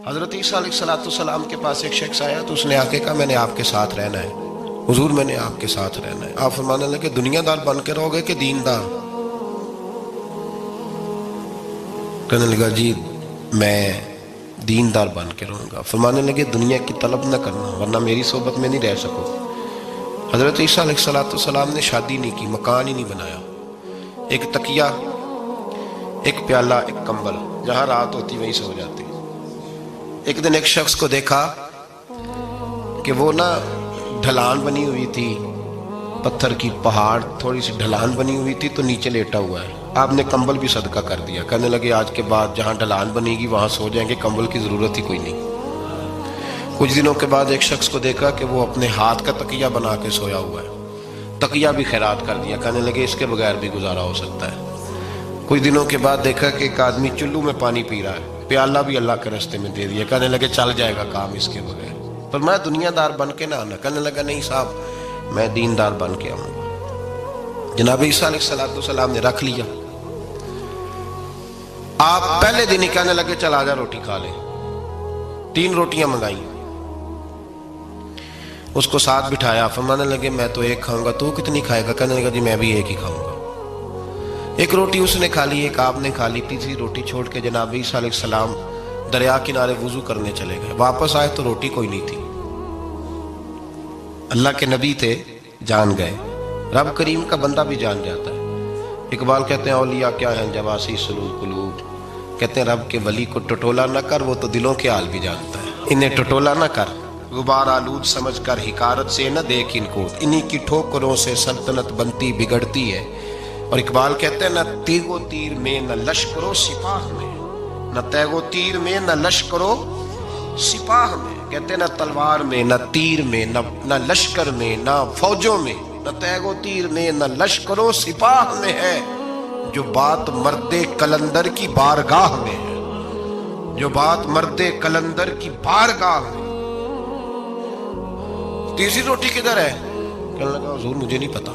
حضرت عیسیٰ علیہ السلام کے پاس ایک شخص آیا تو اس نے آ کے کہا میں نے آپ کے ساتھ رہنا ہے حضور، میں نے آپ کے ساتھ رہنا ہے۔ آپ فرمانے لگے دنیا دار بن کے رہو گے کہ دیندار؟ کہنے لگا جی میں دیندار بن کے رہوں گا۔ فرمانے لگے دنیا کی طلب نہ کرنا ورنہ میری صحبت میں نہیں رہ سکو۔ حضرت عیسیٰ علیہ السلام نے شادی نہیں کی، مکان ہی نہیں بنایا، ایک تکیہ، ایک پیالہ، ایک کمبل، جہاں رات ہوتی وہیں سو جاتے۔ ایک دن ایک شخص کو دیکھا کہ وہ نا ڈھلان بنی ہوئی تھی، پتھر کی پہاڑ تھوڑی سی ڈھلان بنی ہوئی تھی تو نیچے لیٹا ہوا ہے۔ آپ نے کمبل بھی صدقہ کر دیا، کہنے لگے آج کے بعد جہاں ڈھلان بنے گی وہاں سو جائیں گے، کمبل کی ضرورت ہی کوئی نہیں۔ کچھ دنوں کے بعد ایک شخص کو دیکھا کہ وہ اپنے ہاتھ کا تکیہ بنا کے سویا ہوا ہے، تکیہ بھی خیرات کر دیا، کہنے لگے اس کے بغیر بھی گزارا ہو سکتا ہے۔ کچھ دنوں کے بعد دیکھا کہ ایک آدمی چلو میں پانی پی رہا ہے، پیالہ بھی اللہ کے راستے میں دے دیا، کہنے لگے چل جائے گا کام اس کے بغیر۔ پر میں دنیا دار بن کے نہ آنا، کہنے لگا نہیں صاحب میں دیندار بن کے آؤں گا۔ جناب عیسیٰ علیہ السلام نے رکھ لیا۔ آپ پہلے دن ہی کہنے لگے چل آجا روٹی کھا لے، 3 روٹیاں منگائیں، اس کو ساتھ بٹھایا، فرمانے لگے میں تو ایک کھاؤں گا، تو کتنی کھائے گا؟ کہنے لگا جی میں بھی ایک ہی کھاؤں گا۔ ایک روٹی اس نے کھا لی، ایک آپ نے کھا لی، تیسری روٹی چھوڑ کے جناب عیسیٰ علیہ السلام دریا کنارے وضو کرنے چلے گئے۔ واپس آئے تو روٹی کوئی نہیں تھی۔ اللہ کے نبی تھے، جان گئے۔ رب کریم کا بندہ بھی جان جاتا ہے۔ اقبال کہتے ہیں اولیاء کیا ہیں جواسی سلول قلوب، کہتے ہیں رب کے ولی کو ٹٹولا نہ کر، وہ تو دلوں کے حال بھی جانتا ہے۔ انہیں ٹٹولا نہ کر، غبار آلود سمجھ کر حقارت سے نہ دیکھ ان کو، انہی کی ٹھوکروں سے سلطنت بنتی بگڑتی ہے۔ اور اقبال کہتے ہیں نہ تیغ و تیر میں نہ لشکر و سپاہ میں، نہ تیغ و تیر میں نہ لشکر و سپاہ میں، کہتے ہیں نہ تلوار میں نہ تیر میں نہ لشکر میں نہ فوجوں میں، نہ تیغ و تیر میں نہ لشکر و سپاہ میں ہے، جو بات مرد قلندر کی بارگاہ میں ہے، جو بات مرد قلندر کی بارگاہ میں۔ تیسری روٹی کدھر ہے؟ کہنے لگا حضور مجھے نہیں پتا۔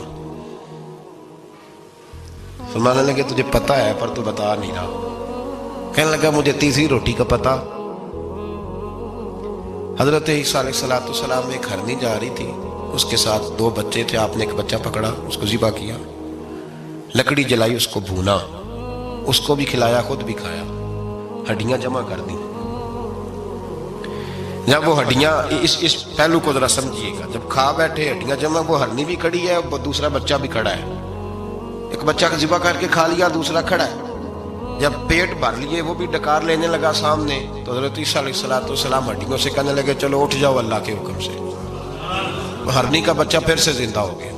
فرمانے لگے تجھے پتا ہے پر تو بتا نہیں رہا۔ کہنے لگا مجھے تیسری روٹی کا پتا۔ حضرت عیسیٰ علیہ السلام ایک ہرنی جا رہی تھی، اس کے ساتھ 2 بچے تھے، آپ نے ایک بچہ پکڑا، اس کو ذبح کیا، لکڑی جلائی، اس کو بھونا، اس کو بھی کھلایا، خود بھی کھایا، ہڈیاں جمع کر دی۔ جب وہ ہڈیاں، اس پہلو کو ذرا سمجھیے گا، جب کھا بیٹھے ہڈیاں جمع، وہ ہرنی بھی کھڑی ہے اور دوسرا بچہ بھی کھڑا ہے، ایک بچہ کا ذبح کر کے کھا لیا، دوسرا کھڑا ہے۔ جب پیٹ بھر لیے وہ بھی ڈکار لینے لگا سامنے، تو حضرت عیسیٰ علیہ السلام ہڈیوں سے کہنے لگے چلو اٹھ جاؤ اللہ کے حکم سے۔ ہرنی کا بچہ پھر سے زندہ ہو گیا،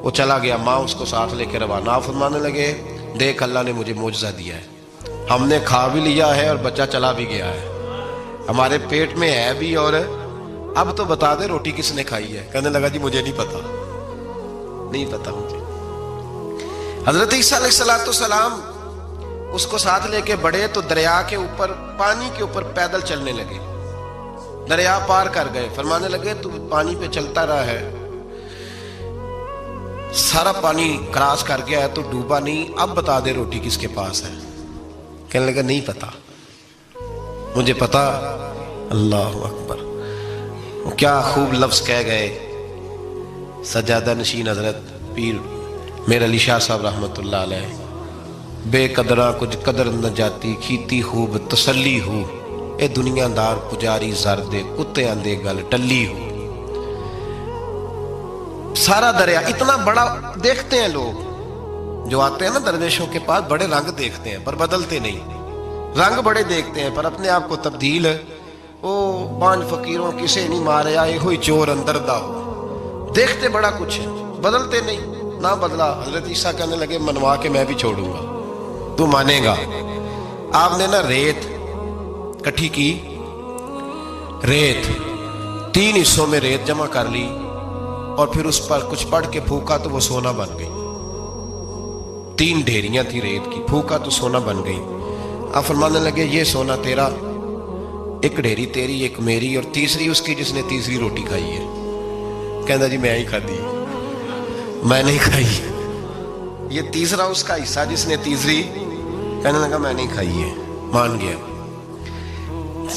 وہ چلا گیا، ماں اس کو ساتھ لے کے روانہ۔ فرمانے لگے دیکھ اللہ نے مجھے معجزہ دیا ہے، ہم نے کھا بھی لیا ہے اور بچہ چلا بھی گیا ہے، ہمارے پیٹ میں ہے بھی، اور اب تو بتا دے روٹی کس نے کھائی ہے؟ کہنے لگا جی مجھے نہیں پتا، نہیں پتا مجھے۔ حضرت عیسیٰ علیہ السلام اس کو ساتھ لے کے بڑھے تو دریا کے اوپر، پانی کے اوپر پیدل چلنے لگے، دریا پار کر گئے۔ فرمانے لگے تو پانی پہ چلتا رہا ہے، سارا پانی کراس کر گیا ہے تو ڈوبا نہیں، اب بتا دے روٹی کس کے پاس ہے؟ کہنے لگا نہیں پتا، مجھے پتا۔ اللہ اکبر، کیا خوب لفظ کہہ گئے سجادہ نشین حضرت پیر میر علی شاہ صاحب رحمت اللہ علیہ، بے قدرہ کچھ قدر نہ جاتی، کھیتی خوب تسلی ہو، اے دنیا دار پجاری زردے کتے آندے گل ٹلی ہو۔ سارا دریا اتنا بڑا دیکھتے ہیں لوگ جو آتے ہیں نا درویشوں کے پاس، بڑے رنگ دیکھتے ہیں پر بدلتے نہیں، رنگ بڑے دیکھتے ہیں پر اپنے آپ کو تبدیل، او پانچ فقیروں کسے نہیں مارے آئے ہوئی چور اندر دا ہو، دیکھتے بڑا کچھ ہے بدلتے نہیں۔ نہ بدلا، حضرت عیسیٰ کہنے لگے منوا کے میں بھی چھوڑوں گا، تو مانے گا۔ آپ نے نا ریت کٹھی کی، ریت 3 حصوں میں ریت جمع کر لی اور پھر اس پر کچھ پڑھ کے پھونکا تو وہ سونا بن گئی۔ 3 ڈھیریاں تھی ریت کی، پھونکا تو سونا بن گئی۔ آپ فرمانے لگے یہ سونا تیرا، ایک ڈھیری تیری، ایک میری، اور تیسری اس کی جس نے تیسری روٹی کھائی ہے۔ کہنا جی میں ہی کھا دی، میں نہیں کھائی، یہ تیسرا اس کا حصہ جس نے تیسری، کہنے لگا میں نہیں کھائی ہے، مان گیا۔